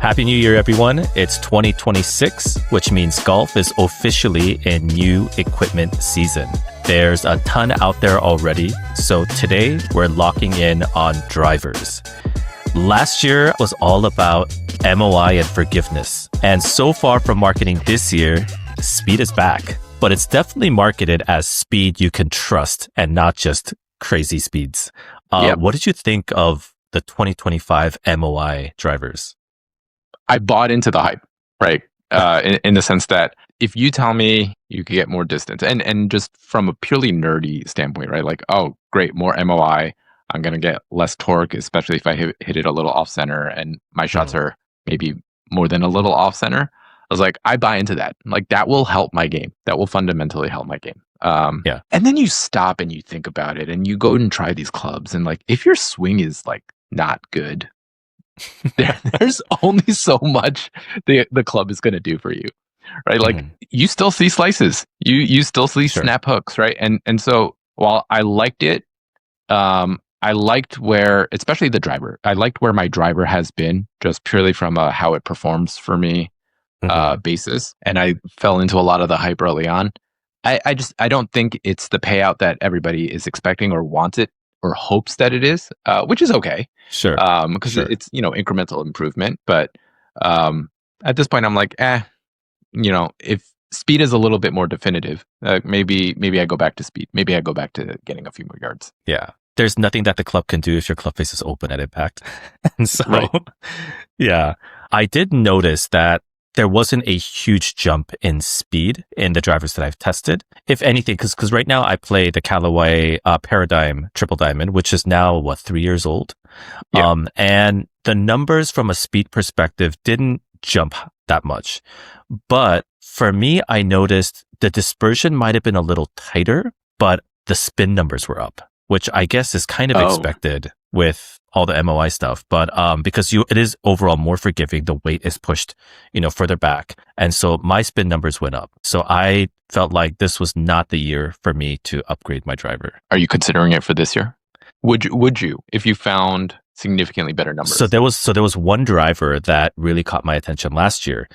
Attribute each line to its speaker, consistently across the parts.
Speaker 1: Happy New Year, everyone. It's 2026, which means golf is officially in new equipment season. There's a ton out there already, so today we're locking in on drivers. Last year was all about MOI and forgiveness, and so far from marketing this year, speed is back. But it's definitely marketed as speed you can trust and not just crazy speeds. What did you think of the 2025 MOI drivers?
Speaker 2: I bought into the hype, right? In the sense that if you tell me you could get more distance, and just from a purely nerdy standpoint, right? Like, oh, great, more MOI. I'm going to get less torque, especially if I hit it a little off center and my shots are maybe more than a little off center. I was like, I buy into that. Like, that will help my game. That will fundamentally help my game. And then you stop and you think about it and you go and try these clubs. And like, if your swing is like not good, there's only so much the club is going to do for you, right? Like, you still see slices, you still see snap hooks, right? And so while I liked it, I liked where, especially the driver, I liked where my driver has been just purely from how it performs for me basis. And I fell into a lot of the hype early on. I don't think it's the payout that everybody is expecting or wants it or hopes that it is, which is okay.
Speaker 1: Sure.
Speaker 2: Because it's, incremental improvement. But at this point, I'm like, if speed is a little bit more definitive, maybe I go back to speed. Maybe I go back to getting a few more yards.
Speaker 1: Yeah. There's nothing that the club can do if your club face is open at impact. And so, I did notice that there wasn't a huge jump in speed in the drivers that I've tested. If anything, because right now I play the Callaway Paradigm Triple Diamond, which is now, 3 years old? Yeah. And the numbers from a speed perspective didn't jump that much. But for me, I noticed the dispersion might have been a little tighter, but the spin numbers were up, which I guess is kind of expected with all the MOI stuff, but because it is overall more forgiving, the weight is pushed, further back. And so my spin numbers went up. So I felt like this was not the year for me to upgrade my driver.
Speaker 2: Are you considering it for this year? Would you, if you found significantly better numbers?
Speaker 1: So there was one driver that really caught my attention last year,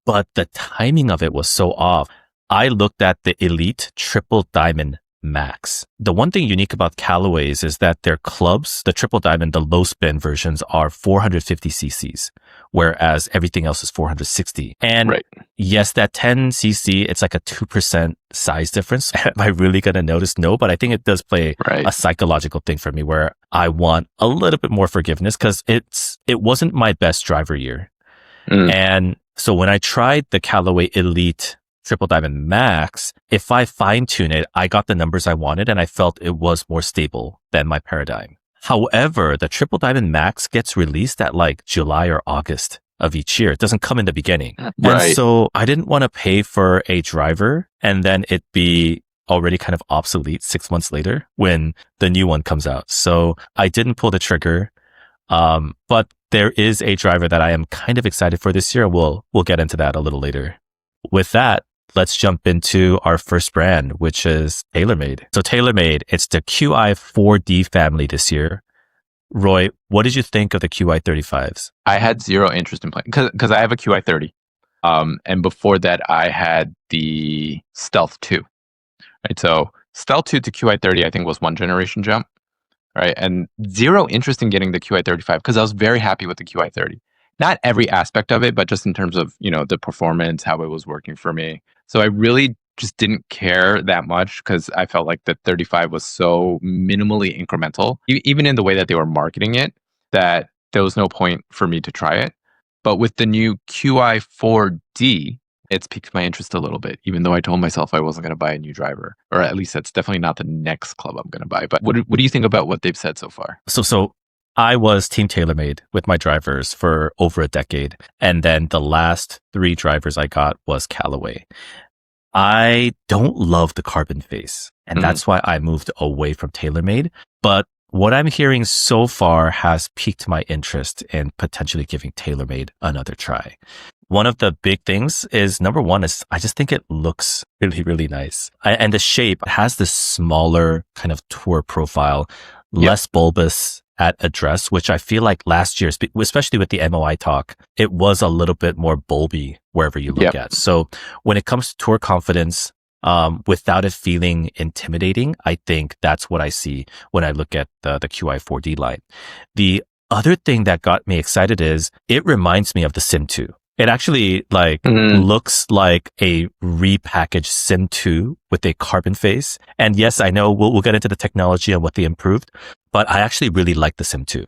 Speaker 1: but the timing of it was so off. I looked at the Elite Triple Diamond Max. The one thing unique about Callaway's is that their clubs, the Triple Diamond, the low spin versions are 450 cc's, whereas everything else is 460. And yes, that 10 cc, it's like a 2% size difference. Am I really going to notice? No, but I think it does play a psychological thing for me where I want a little bit more forgiveness because it wasn't my best driver year. And so when I tried the Callaway Elite Triple Diamond Max, if I fine tune it, I got the numbers I wanted and I felt it was more stable than my Paradigm. However, the Triple Diamond Max gets released at like July or August of each year. It doesn't come in the beginning. And so I didn't want to pay for a driver and then it be already kind of obsolete 6 months later when the new one comes out. So I didn't pull the trigger. But there is a driver that I am kind of excited for this year. We'll get into that a little later. With that, let's jump into our first brand, which is Taylormade. So Taylormade, it's the QI4D family this year. Roy, what did you think of the QI35s?
Speaker 2: I had zero interest in playing because I have a QI30. And before that, I had the Stealth 2. Right? So Stealth 2 to QI30, I think, was one generation jump. Right? And zero interest in getting the QI35 because I was very happy with the QI30. Not every aspect of it, but just in terms of, the performance, how it was working for me. So I really just didn't care that much because I felt like the 35 was so minimally incremental, even in the way that they were marketing it, that there was no point for me to try it. But with the new QI4D, it's piqued my interest a little bit, even though I told myself I wasn't going to buy a new driver, or at least that's definitely not the next club I'm going to buy. But what do you think about what they've said so far?
Speaker 1: So I was Team Taylormade with my drivers for over a decade. And then the last 3 drivers I got was Callaway. I don't love the carbon face. And that's why I moved away from Taylormade. But what I'm hearing so far has piqued my interest in potentially giving Taylormade another try. One of the big things is, number one, is I just think it looks really, really nice. And the shape has this smaller kind of tour profile, less bulbous at address, which I feel like last year, especially with the MOI talk, it was a little bit more bulby wherever you look at. So when it comes to tour confidence, without it feeling intimidating, I think that's what I see when I look at the QI4D line. The other thing that got me excited is it reminds me of the Sim 2. It actually looks like a repackaged Sim 2 with a carbon face. And yes, I know we'll get into the technology and what they improved, but I actually really like the Sim 2.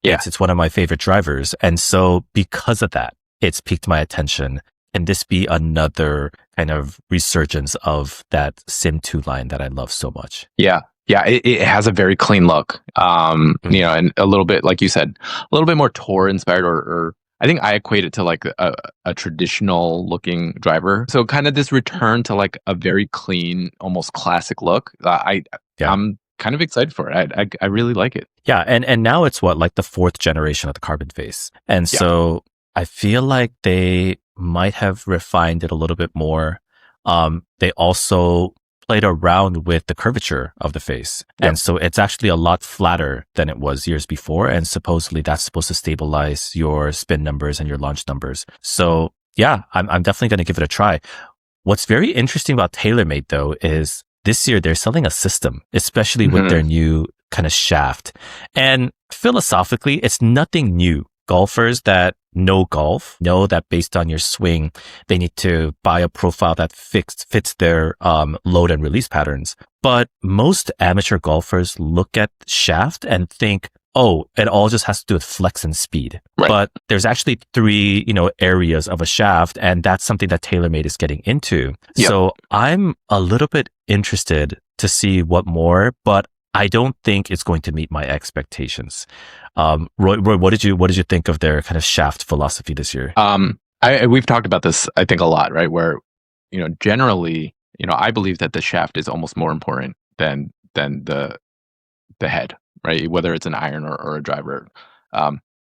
Speaker 1: Yeah. It's one of my favorite drivers. And so because of that, it's piqued my attention. Can this be another kind of resurgence of that Sim 2 line that I love so much?
Speaker 2: Yeah. Yeah, it has a very clean look, you know, and a little bit, like you said, a little bit more tour inspired, or I think I equate it to like a traditional looking driver. So kind of this return to like a very clean, almost classic look. I'm kind of excited for it. I really like it.
Speaker 1: Yeah, and now it's like the fourth generation of the carbon face, and so I feel like they might have refined it a little bit more. They also played around with the curvature of the face. And so it's actually a lot flatter than it was years before. And supposedly that's supposed to stabilize your spin numbers and your launch numbers. So yeah, I'm definitely going to give it a try. What's very interesting about Taylormade though is this year they're selling a system, especially with their new kind of shaft. And philosophically, it's nothing new. Golfers that know golf know that based on your swing, they need to buy a profile that fits their load and release patterns. But most amateur golfers look at shaft and think, oh, it all just has to do with flex and speed. Right. But there's actually three, areas of a shaft, and that's something that Taylormade is getting into. Yep. So I'm a little bit interested to see what more, but I don't think it's going to meet my expectations. Roy, what did you think of their kind of shaft philosophy this year?
Speaker 2: We've talked about this, I think, a lot, right? Where, generally, I believe that the shaft is almost more important than the head, right? Whether it's an iron or a driver,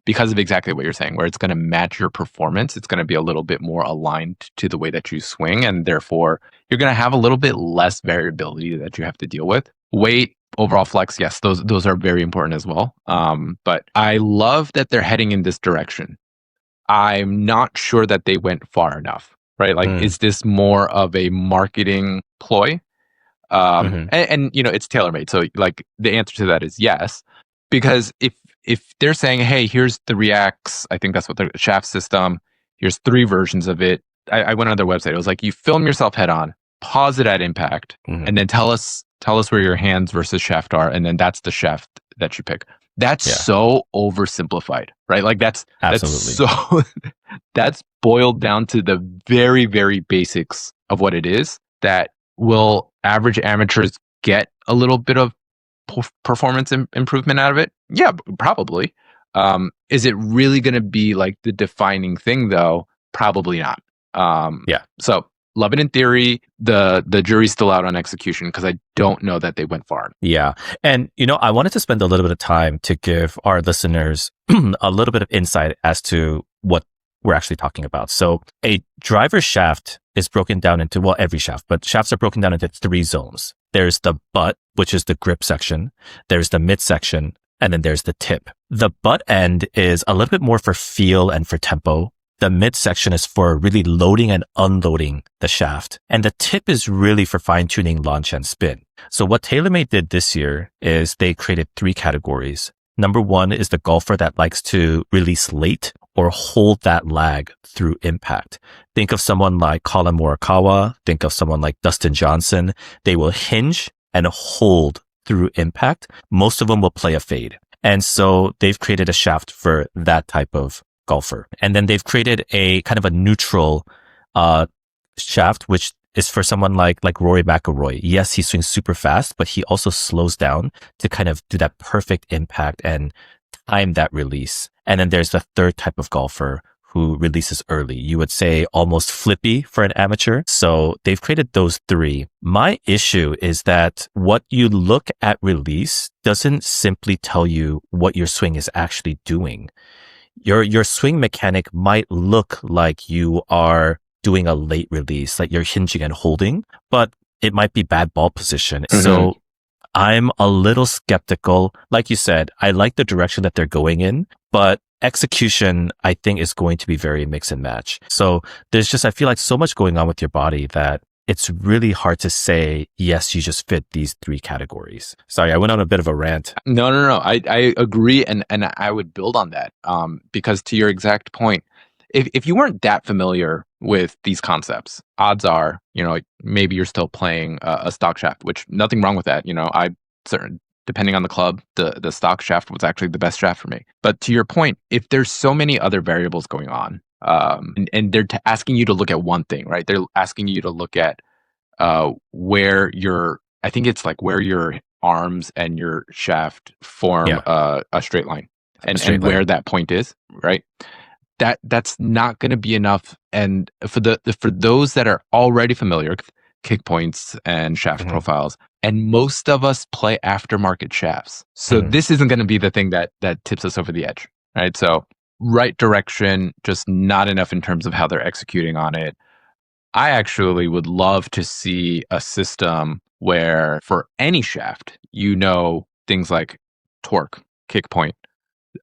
Speaker 2: because of exactly what you're saying, where it's going to match your performance. It's going to be a little bit more aligned to the way that you swing, and therefore you're going to have a little bit less variability that you have to deal with. Weight, overall flex, yes, those are very important as well. But I love that they're heading in this direction. I'm not sure that they went far enough, right? Like, is this more of a marketing ploy? And it's Taylormade, so like the answer to that is yes, because if they're saying, hey, here's the Reacts, I think that's what the shaft system. Here's 3 versions of it. I went on their website. It was like, you film yourself head on, pause it at impact, and then tell us where your hands versus shaft are, and then that's the shaft that you pick. That's so oversimplified, right? Like that's boiled down to the very, very basics of what it is. That will average amateurs get a little bit of performance improvement out of it? Yeah, probably. Is it really going to be like the defining thing though? Probably not. So love it in theory. The jury's still out on execution because I don't know that they went far.
Speaker 1: Yeah. And, I wanted to spend a little bit of time to give our listeners a little bit of insight as to what we're actually talking about. So a driver shaft is broken down into, well, every shaft, but shafts are broken down into 3 zones. There's the butt, which is the grip section. There's the midsection, and then there's the tip. The butt end is a little bit more for feel and for tempo. The midsection is for really loading and unloading the shaft. And the tip is really for fine-tuning launch and spin. So what Taylormade did this year is they created 3 categories. Number 1 is the golfer that likes to release late or hold that lag through impact. Think of someone like Colin Morikawa. Think of someone like Dustin Johnson. They will hinge and hold through impact. Most of them will play a fade. And so they've created a shaft for that type of golfer. And then they've created a kind of a neutral shaft, which is for someone like Rory McIlroy. Yes, he swings super fast, but he also slows down to kind of do that perfect impact and time that release. And then there's the third type of golfer who releases early. You would say almost flippy for an amateur. So they've created those 3. My issue is that what you look at release doesn't simply tell you what your swing is actually doing. Your swing mechanic might look like you are doing a late release, like you're hinging and holding, but it might be bad ball position. So I'm a little skeptical. Like you said, I like the direction that they're going in, but execution, I think, is going to be very mix and match. So there's just, I feel like so much going on with your body that it's really hard to say, yes, you just fit these three categories. Sorry, I went on a bit of a rant.
Speaker 2: No. I agree, and I would build on that. Because to your exact point, if you weren't that familiar with these concepts, odds are, like maybe you're still playing a stock shaft, which nothing wrong with that. I certain depending on the club, the stock shaft was actually the best shaft for me. But to your point, if there's so many other variables going on, and they're asking you to look at one thing, right? They're asking you to look at where I think it's like where your arms and your shaft form a straight line, and where that point is, right? That's not going to be enough. And for those that are already familiar with kick points and shaft profiles, and most of us play aftermarket shafts, so this isn't going to be the thing that tips us over the edge, right? So right direction, just not enough in terms of how they're executing on it. I actually would love to see a system where for any shaft, things like torque, kick point,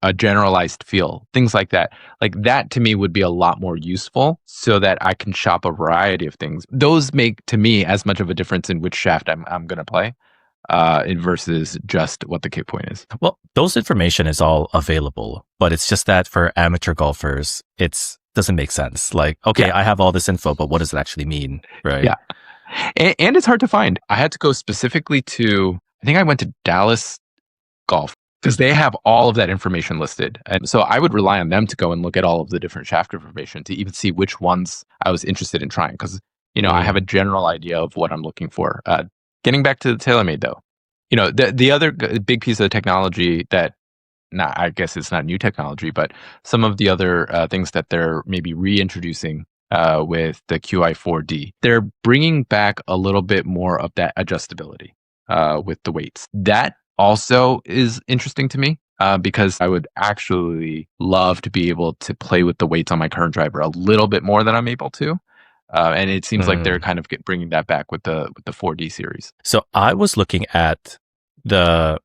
Speaker 2: a generalized feel, things like that. Like that to me would be a lot more useful so that I can shop a variety of things. Those make to me as much of a difference in which shaft I'm going to play versus just what the kick point is.
Speaker 1: Well, those information is all available, but it's just that for amateur golfers, it doesn't make sense. Like, okay, I have all this info, but what does it actually mean? Right.
Speaker 2: Yeah. And it's hard to find. I had to go specifically I think I went to Dallas Golf, because they have all of that information listed. And so I would rely on them to go and look at all of the different shaft information to even see which ones I was interested in trying. Because, I have a general idea of what I'm looking for. Getting back to the Taylormade though, the other big piece of technology that, I guess it's not new technology, but some of the other things that they're maybe reintroducing with the QI4D, they're bringing back a little bit more of that adjustability with the weights. That also is interesting to me because I would actually love to be able to play with the weights on my current driver a little bit more than I'm able to. And it seems like they're kind of bringing that back with the 4D series.
Speaker 1: So I was looking at the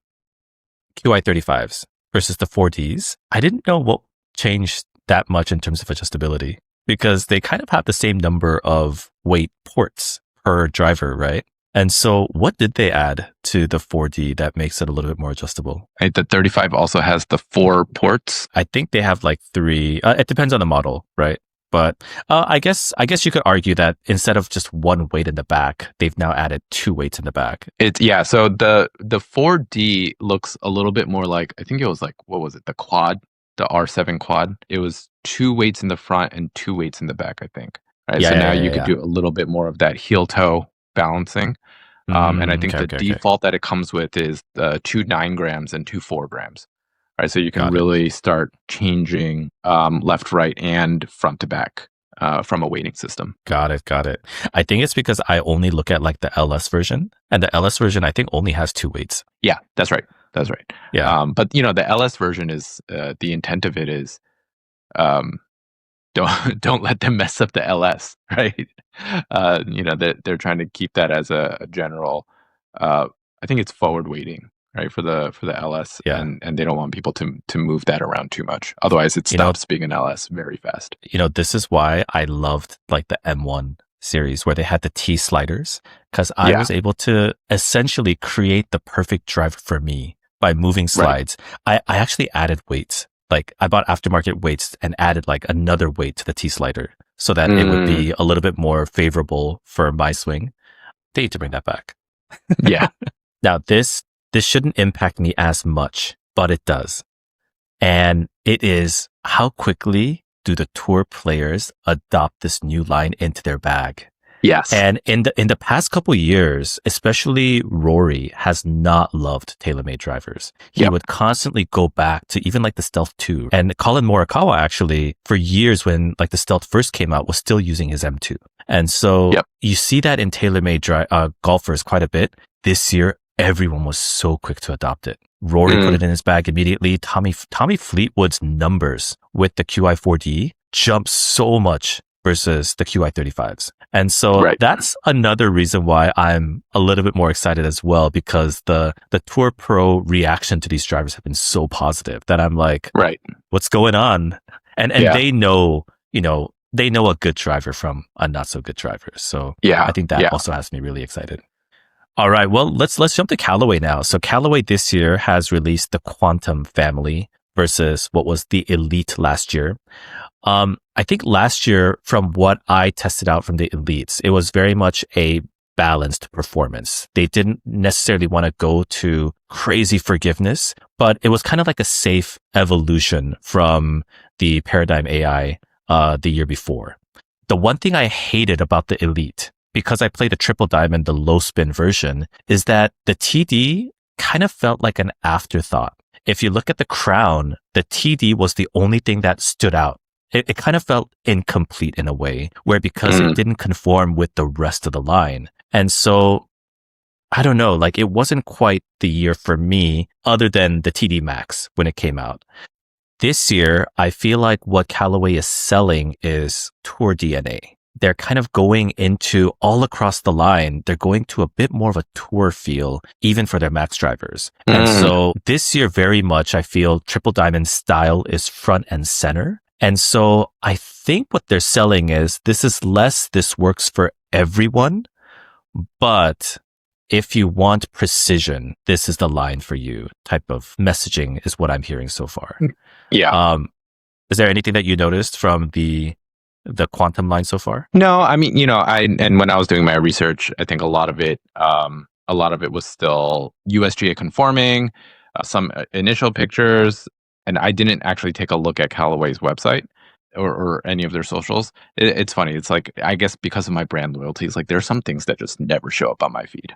Speaker 1: QI35s versus the 4Ds. I didn't know what changed that much in terms of adjustability because they kind of have the same number of weight ports per driver, right? And so what did they add to the 4D that makes it a little bit more adjustable?
Speaker 2: Right, the 35 also has the 4 ports.
Speaker 1: I think they have like 3. It depends on the model, right? But I guess you could argue that instead of just one weight in the back, they've now added 2 weights in the back.
Speaker 2: So the 4D looks a little bit more like, I think it was like, what was it? The quad, the R7 quad. It was 2 weights in the front and 2 weights in the back, I think. Right. So now you could do a little bit more of that heel toe balancing. And I think the default that it comes with is 2 9 grams and 2 4 grams. Right, so you can really start changing left, right, and front to back from a weighting system.
Speaker 1: Got it. I think it's because I only look at like the LS version, and the LS version I think only has 2 weights.
Speaker 2: Yeah, that's right.
Speaker 1: Yeah,
Speaker 2: but the LS version is the intent of it is don't let them mess up the LS, right? They're trying to keep that as a general. I think it's forward weighting. Right, for the LS, and they don't want people to move that around too much. Otherwise, it stops being an LS very fast.
Speaker 1: This is why I loved like the M1 series where they had the T sliders, because I was able to essentially create the perfect driver for me by moving slides. Right. I actually added weights. Like I bought aftermarket weights and added like another weight to the T slider so that it would be a little bit more favorable for my swing. They need to bring that back.
Speaker 2: Yeah.
Speaker 1: Now this shouldn't impact me as much, but it does. And it is how quickly do the tour players adopt this new line into their bag?
Speaker 2: Yes.
Speaker 1: And in the past couple of years, especially Rory has not loved Taylormade drivers. He would constantly go back to even like the Stealth 2. And Colin Morikawa actually, for years when like the Stealth first came out, was still using his M2. And so you see that in Taylormade golfers quite a bit. This year, everyone was so quick to adopt it. Rory put it in his bag immediately. Tommy Fleetwood's numbers with the QI4D jumped so much versus the QI35s. And so
Speaker 2: Right.
Speaker 1: that's another reason why I'm a little bit more excited as well, because the Tour Pro reaction to these drivers have been so positive that I'm like,
Speaker 2: Right.
Speaker 1: what's going on? And
Speaker 2: Yeah.
Speaker 1: they know, they know a good driver from a not so good driver. So
Speaker 2: Yeah.
Speaker 1: I think that also has me really excited. All right. Well, let's jump to Callaway now. So Callaway this year has released the Quantum family versus what was the Elite last year. I think last year, from what I tested out from the Elites, it was very much a balanced performance. They didn't necessarily want to go to crazy forgiveness, but it was kind of like a safe evolution from the Paradigm AI the year before. The one thing I hated about the Elite, because I played the triple diamond, the low spin version, is that the TD kind of felt like an afterthought. If you look at the crown, the TD was the only thing that stood out. It kind of felt incomplete in a way, where because it didn't conform with the rest of the line. And so, I don't know, like it wasn't quite the year for me, other than the TD Max when it came out. This year, I feel like what Callaway is selling is Tour DNA. They're kind of going into all across the line. They're going to a bit more of a tour feel, even for their Max drivers. And so this year, very much, I feel Triple Diamond style is front and center. And so I think what they're selling is this works for everyone, but if you want precision, this is the line for you type of messaging is what I'm hearing so far.
Speaker 2: Yeah.
Speaker 1: Is there anything that you noticed from the Quantum line so far?
Speaker 2: No, I mean, and when I was doing my research, I think a lot of it was still USGA conforming, some initial pictures, and I didn't actually take a look at Callaway's website or any of their socials. It's funny. It's like, I guess because of my brand loyalties, like there are some things that just never show up on my feed.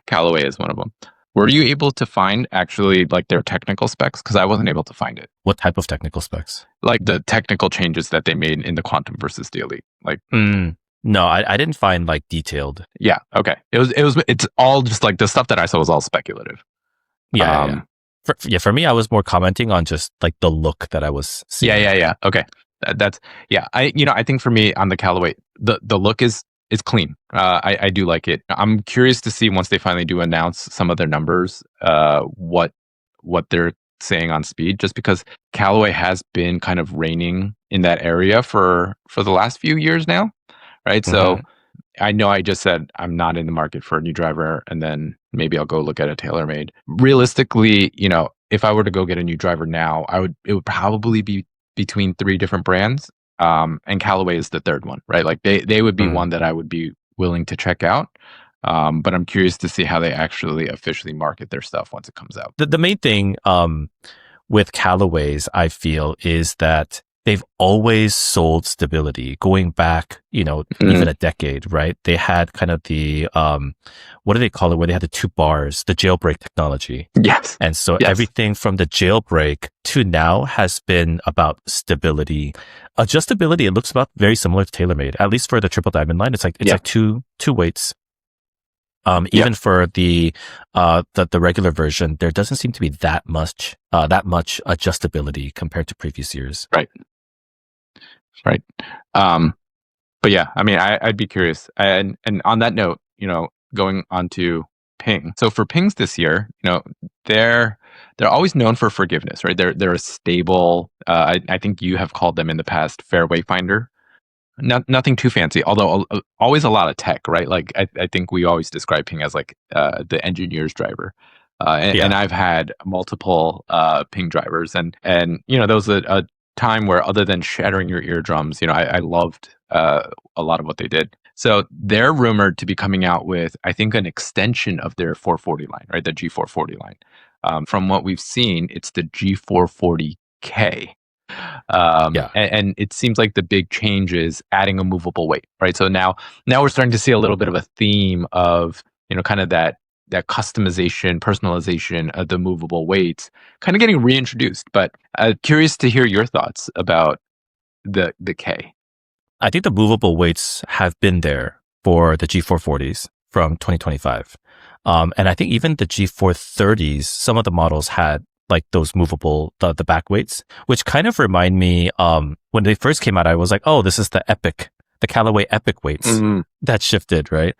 Speaker 2: Callaway is one of them. Were you able to find actually like their technical specs? Because I wasn't able to find it.
Speaker 1: What type of technical specs?
Speaker 2: Like the technical changes that they made in the Quantum versus the Elite. Like,
Speaker 1: no, I didn't find like detailed.
Speaker 2: Yeah. Okay. It's all just like the stuff that I saw was all speculative.
Speaker 1: Yeah. For me, I was more commenting on just like the look that I was seeing.
Speaker 2: Yeah. Okay. I think for me on the Callaway, the look is clean. I do like it. I'm curious to see once they finally do announce some of their numbers, what they're saying on speed, just because Callaway has been kind of reigning in that area for the last few years now, right? So I know I just said I'm not in the market for a new driver, and then maybe I'll go look at a Taylormade. Realistically, if I were to go get a new driver now, it would probably be between 3 different brands, and Callaway is the third one, right? Like they would be one that I would be willing to check out. But I'm curious to see how they actually officially market their stuff once it comes out.
Speaker 1: The main thing with Callaways, I feel, is that they've always sold stability going back, even a decade, right? They had kind of the, what do they call it? Where they had the 2 bars, the jailbreak technology.
Speaker 2: Yes.
Speaker 1: And so everything from the jailbreak to now has been about stability. Adjustability, it looks about very similar to Taylormade, at least for the Triple Diamond line. It's like two weights. Even for the regular version, there doesn't seem to be that much adjustability compared to previous years.
Speaker 2: Right. But yeah, I mean, I'd be curious. And on that note, going on to Ping. So for Pings this year, they're always known for forgiveness, right? They're a stable. I think you have called them in the past fairway finder. Nothing too fancy, although always a lot of tech, right? Like I think we always describe Ping as like the engineer's driver. And I've had multiple Ping drivers, and there was a time where, other than shattering your eardrums, I loved a lot of what they did. So they're rumored to be coming out with, I think, an extension of their 440 line, right? The G440 line. From what we've seen, it's the G440K. And it seems like the big change is adding a movable weight, right? So now we're starting to see a little bit of a theme of, kind of that customization, personalization of the movable weights kind of getting reintroduced. But curious to hear your thoughts about the K.
Speaker 1: I think the movable weights have been there for the G440s from 2025. And I think even the G430s, some of the models had like those movable, the back weights, which kind of remind me, when they first came out, I was like, oh, this is the Callaway Epic weights that shifted, right?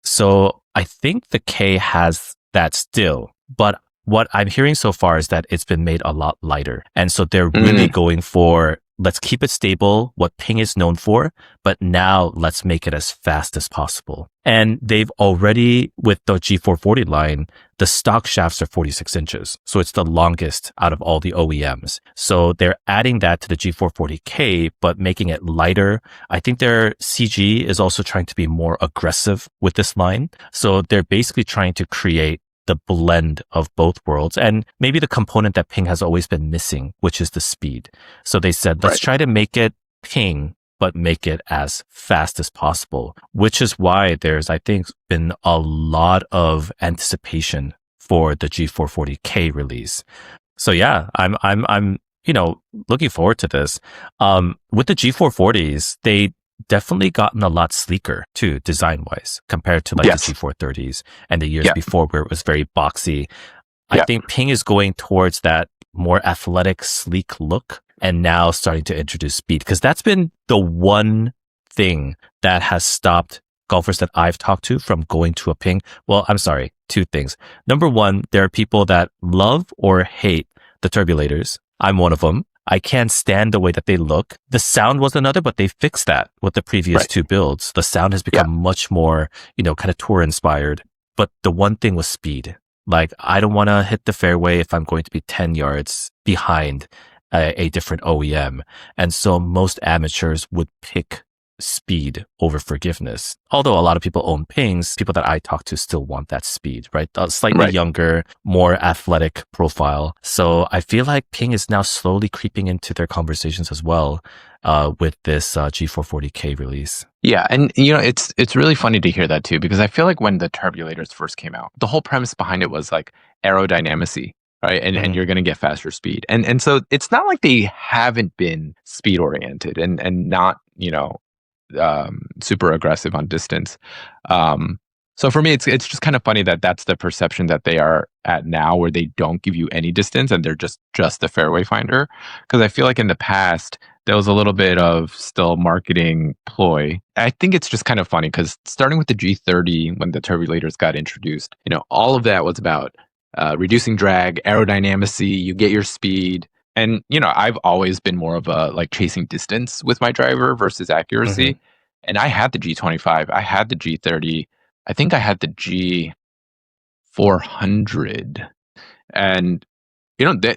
Speaker 1: So I think the K has that still, but what I'm hearing so far is that it's been made a lot lighter. And so they're really going for, let's keep it stable, what Ping is known for, but now let's make it as fast as possible. And they've already, with the G440 line, the stock shafts are 46 inches. So it's the longest out of all the OEMs. So they're adding that to the G440K, but making it lighter. I think their CG is also trying to be more aggressive with this line. So they're basically trying to create the blend of both worlds and maybe the component that Ping has always been missing, which is the speed. So they said, let's try to make it Ping, but make it as fast as possible, which is why there's, I think, been a lot of anticipation for the G440K release. So yeah, I'm looking forward to this. With the G440s, they definitely gotten a lot sleeker too, design wise, compared to like the G430s and the years before where it was very boxy. I think Ping is going towards that more athletic, sleek look and now starting to introduce speed, because that's been the one thing that has stopped golfers that I've talked to from going to a Ping. Well, I'm sorry, two things. Number one, there are people that love or hate the turbulators. I'm one of them. I can't stand the way that they look. The sound was another, but they fixed that with the previous two builds. The sound has become much more, kind of tour inspired. But the one thing was speed. Like, I don't want to hit the fairway if I'm going to be 10 yards behind a different OEM. And so most amateurs would pick speed over forgiveness. Although a lot of people own Pings, people that I talk to still want that speed, right? A slightly younger, more athletic profile. So I feel like Ping is now slowly creeping into their conversations as well with this G440K release.
Speaker 2: Yeah, and it's really funny to hear that too, because I feel like when the turbulators first came out, the whole premise behind it was like aerodynamicy, right? And you're going to get faster speed. And so it's not like they haven't been speed oriented and not, super aggressive on distance. So for me, it's just kind of funny that that's the perception that they are at now, where they don't give you any distance and they're just the fairway finder. Because I feel like in the past there was a little bit of still marketing ploy. I think it's just kind of funny because starting with the G30, when the turbulators got introduced, all of that was about reducing drag, aerodynamicy. You get your speed. And, I've always been more of a like chasing distance with my driver versus accuracy. And I had the G25, I had the G30, I think I had the G400. And,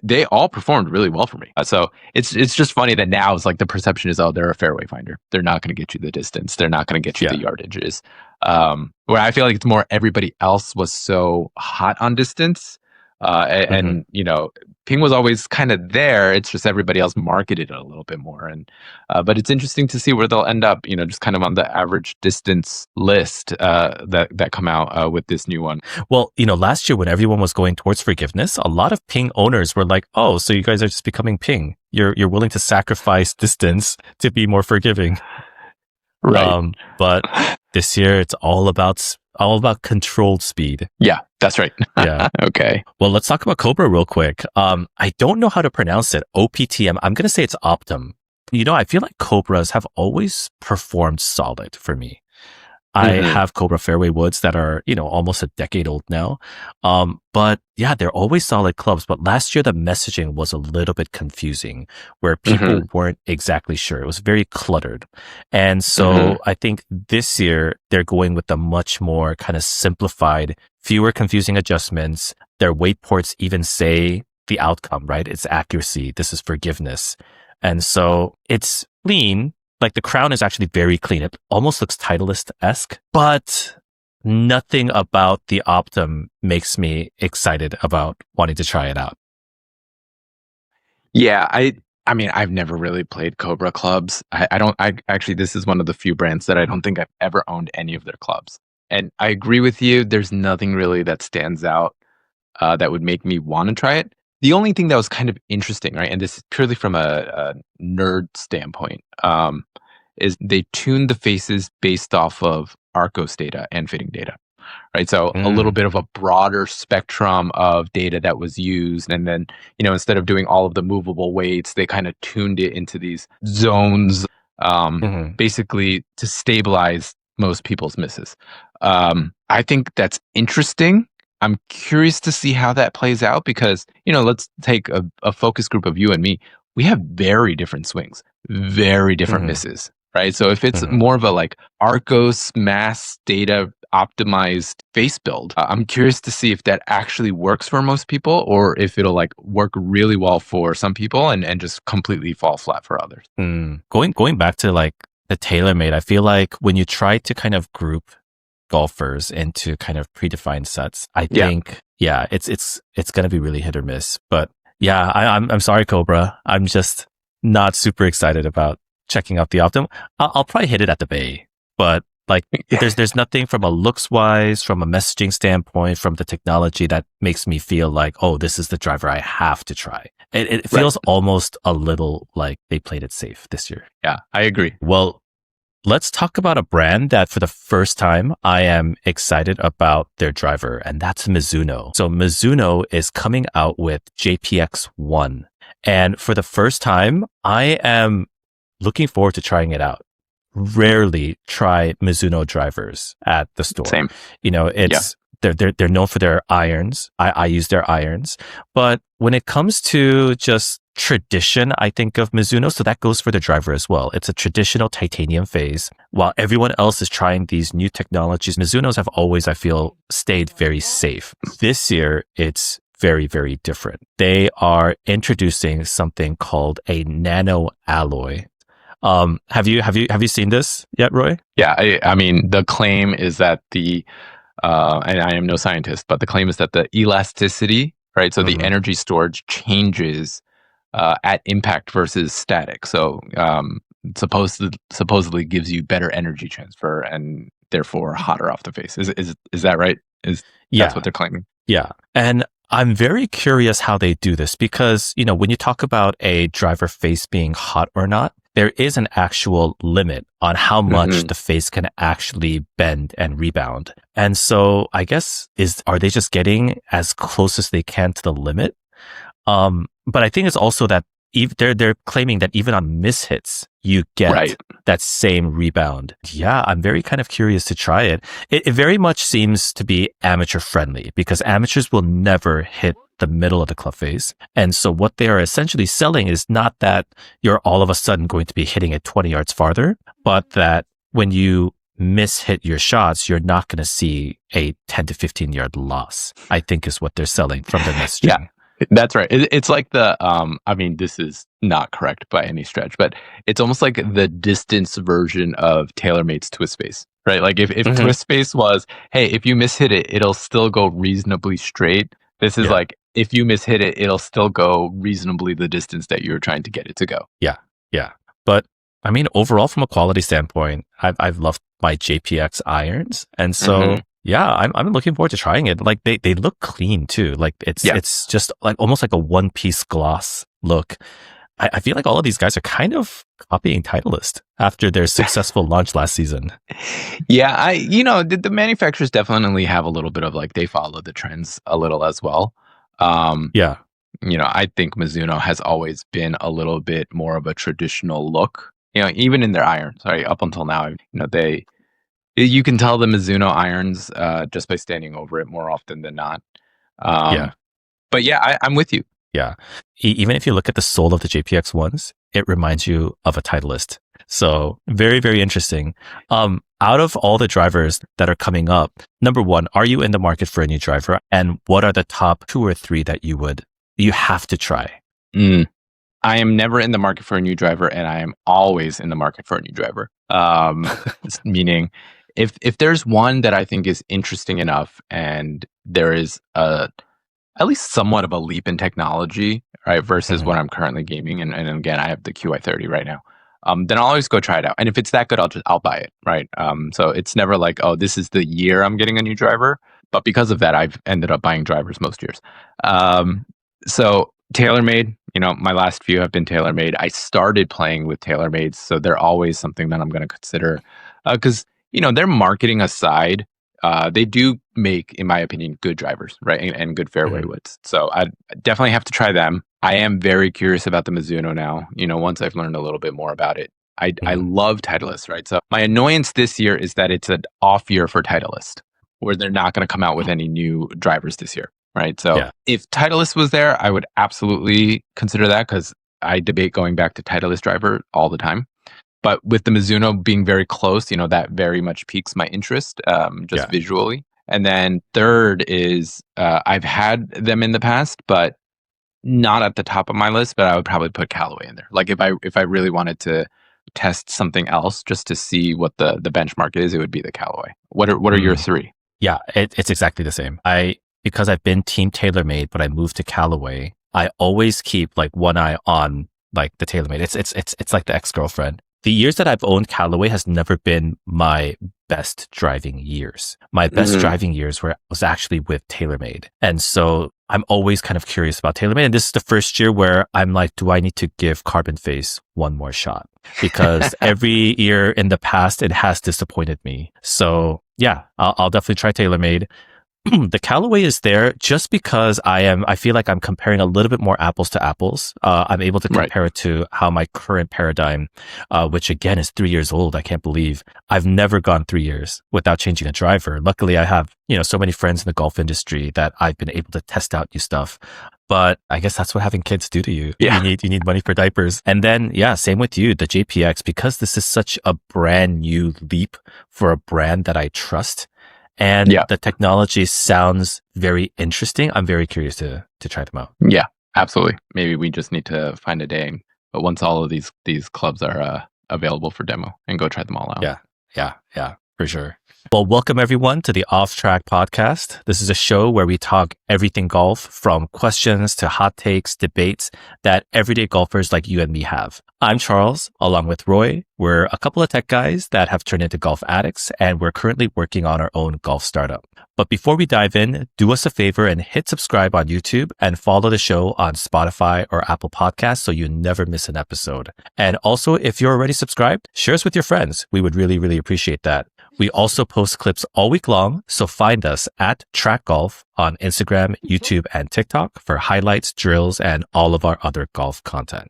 Speaker 2: they all performed really well for me. So it's just funny that now it's like the perception is, oh, they're a fairway finder. They're not going to get you the distance. They're not going to get you the yardages. Where I feel like it's more everybody else was so hot on distance. And Ping was always kind of there. It's just everybody else marketed it a little bit more. And but it's interesting to see where they'll end up, just kind of on the average distance list that come out with this new one.
Speaker 1: Well, last year when everyone was going towards forgiveness, a lot of Ping owners were like, oh, so you guys are just becoming Ping. You're willing to sacrifice distance to be more forgiving.
Speaker 2: Right.
Speaker 1: But this year it's all about controlled speed.
Speaker 2: Yeah, that's right.
Speaker 1: Yeah.
Speaker 2: Okay.
Speaker 1: Well, let's talk about Cobra real quick. I don't know how to pronounce it. OPTM. I'm going to say it's Optum. I feel like Cobras have always performed solid for me. I have Cobra fairway woods that are, almost a decade old now. But yeah, they're always solid clubs. But last year, the messaging was a little bit confusing where people weren't exactly sure. It was very cluttered. And so I think this year they're going with a much more kind of simplified, fewer confusing adjustments. Their weight ports even say the outcome, right? It's accuracy. This is forgiveness. And so it's clean. Like the crown is actually very clean. It almost looks Titleist-esque, but nothing about the Optum makes me excited about wanting to try it out.
Speaker 2: Yeah, I mean, I've never really played Cobra clubs. I actually, this is one of the few brands that I don't think I've ever owned any of their clubs. And I agree with you. There's nothing really that stands out that would make me want to try it. The only thing that was kind of interesting, right, and this is purely from a nerd standpoint, is they tuned the faces based off of Arcos data and fitting data. right? So a little bit of a broader spectrum of data that was used. And then, instead of doing all of the movable weights, they kind of tuned it into these zones, basically to stabilize most people's misses. I think that's interesting. I'm curious to see how that plays out because, let's take a focus group of you and me. We have very different swings, very different misses, right? So if it's more of a like Arcos mass data optimized face build, I'm curious to see if that actually works for most people or if it'll like work really well for some people and just completely fall flat for others.
Speaker 1: Going back to like the Taylormade, I feel like when you try to kind of group golfers into kind of predefined sets, I think, it's going to be really hit or miss. But yeah, I'm sorry, Cobra. I'm just not super excited about checking out the Optim. I'll probably hit it at the Bay, but like there's nothing from a looks wise, from a messaging standpoint, from the technology that makes me feel like, oh, this is the driver I have to try. It feels almost a little like they played it safe this year.
Speaker 2: Yeah, I agree.
Speaker 1: Well, let's talk about a brand that for the first time, I am excited about their driver, and that's Mizuno. So Mizuno is coming out with JPX One. And for the first time, I am looking forward to trying it out. Rarely try Mizuno drivers at the store.
Speaker 2: Same.
Speaker 1: It's they're known for their irons. I use their irons. But when it comes to just tradition, I think of Mizuno. So that goes for the driver as well. It's a traditional titanium phase. While everyone else is trying these new technologies, Mizunos have always, I feel, stayed very safe. This year, it's very, very different. They are introducing something called a nano alloy. Have you seen this yet, Roy?
Speaker 2: Yeah, I mean, the claim is that and I am no scientist, but the claim is that the elasticity, right? So the energy storage changes at impact versus static. So supposedly gives you better energy transfer and therefore hotter off the face. Is that right? That's what they're claiming?
Speaker 1: Yeah. And I'm very curious how they do this because, when you talk about a driver face being hot or not, there is an actual limit on how much the face can actually bend and rebound. And so I guess are they just getting as close as they can to the limit? But I think it's also that they're claiming that even on mishits, you get that same rebound. Yeah, I'm very kind of curious to try it. It very much seems to be amateur friendly because amateurs will never hit the middle of the club face. And so what they are essentially selling is not that you're all of a sudden going to be hitting it 20 yards farther, but that when you mishit your shots, you're not going to see a 10 to 15 yard loss, I think is what they're selling from their messaging.
Speaker 2: Yeah. That's right. It's like I mean, this is not correct by any stretch, but it's almost like the distance version of Taylormade's twist space, right? Like if twist space was, hey, if you mishit it, it'll still go reasonably straight. This is like, if you mishit it, it'll still go reasonably the distance that you're trying to get it to go.
Speaker 1: Yeah. Yeah. But I mean, overall, from a quality standpoint, I've loved my JPX irons. And so, yeah, I'm looking forward to trying it. Like they look clean too. Like it's just like almost like a one piece gloss look. I feel like all of these guys are kind of copying Titleist after their successful launch last season.
Speaker 2: Yeah, the manufacturers definitely have a little bit of like, they follow the trends a little as well. I think Mizuno has always been a little bit more of a traditional look, even in their irons, right? Up until now, you can tell the Mizuno irons just by standing over it more often than not. But yeah, I'm with you.
Speaker 1: Yeah. Even if you look at the sole of the JPX ones, it reminds you of a Titleist. So very, very interesting. Out of all the drivers that are coming up, number one, are you in the market for a new driver? And what are the top 2 or 3 that you have to try?
Speaker 2: I am never in the market for a new driver, and I am always in the market for a new driver. Meaning, if there's one that I think is interesting enough, and there is at least somewhat of a leap in technology, right, versus what I'm currently gaming, and again, I have the QI30 right now. Then I'll always go try it out, and if it's that good, I'll buy it, right? So it's never like, oh, this is the year I'm getting a new driver, but because of that, I've ended up buying drivers most years. So Taylormade, my last few have been Taylormade. I started playing with Taylormade, so they're always something that I'm going to consider because, their marketing aside, they do make, in my opinion, good drivers, right? And good fairway widths. So I definitely have to try them. I am very curious about the Mizuno now, once I've learned a little bit more about it. I love Titleist, right? So my annoyance this year is that it's an off year for Titleist, where they're not going to come out with any new drivers this year, right? So if Titleist was there, I would absolutely consider that, because I debate going back to Titleist driver all the time. But with the Mizuno being very close, that very much piques my interest, visually. And then third is I've had them in the past, but not at the top of my list. But I would probably put Callaway in there. Like if I really wanted to test something else just to see what the benchmark is, it would be the Callaway. What are your three?
Speaker 1: Yeah, it's exactly the same. Because I've been team Taylormade, but I moved to Callaway, I always keep like one eye on like the Taylormade. It's like the ex-girlfriend. The years that I've owned Callaway has never been my best driving years. My best driving years was actually with Taylormade. And so I'm always kind of curious about Taylormade. And this is the first year where I'm like, do I need to give Carbon Face one more shot? Because every year in the past, it has disappointed me. So yeah, I'll definitely try Taylormade. The Callaway is there just because I feel like I'm comparing a little bit more apples to apples. I'm able to compare it to how my current paradigm, which again is 3 years old. I can't believe I've never gone 3 years without changing a driver. Luckily, I have, so many friends in the golf industry that I've been able to test out new stuff. But I guess that's what having kids do to you.
Speaker 2: Yeah.
Speaker 1: You need money for diapers. And then, same with you, the JPX, because this is such a brand new leap for a brand that I trust. And the technology sounds very interesting. I'm very curious to try them out.
Speaker 2: Yeah, absolutely. Maybe we just need to find a day. But once all of these clubs are available for demo, and go try them all out.
Speaker 1: Yeah, for sure. Well, welcome everyone to the Off Track podcast. This is a show where we talk everything golf, from questions to hot takes, debates that everyday golfers like you and me have. I'm Charles, along with Roy. We're a couple of tech guys that have turned into golf addicts, and we're currently working on our own golf startup. But before we dive in, do us a favor and hit subscribe on YouTube and follow the show on Spotify or Apple Podcasts so you never miss an episode. And also, if you're already subscribed, share us with your friends. We would really, really appreciate that. We also post clips all week long, so find us at TRAQ Golf on Instagram, YouTube, and TikTok for highlights, drills, and all of our other golf content.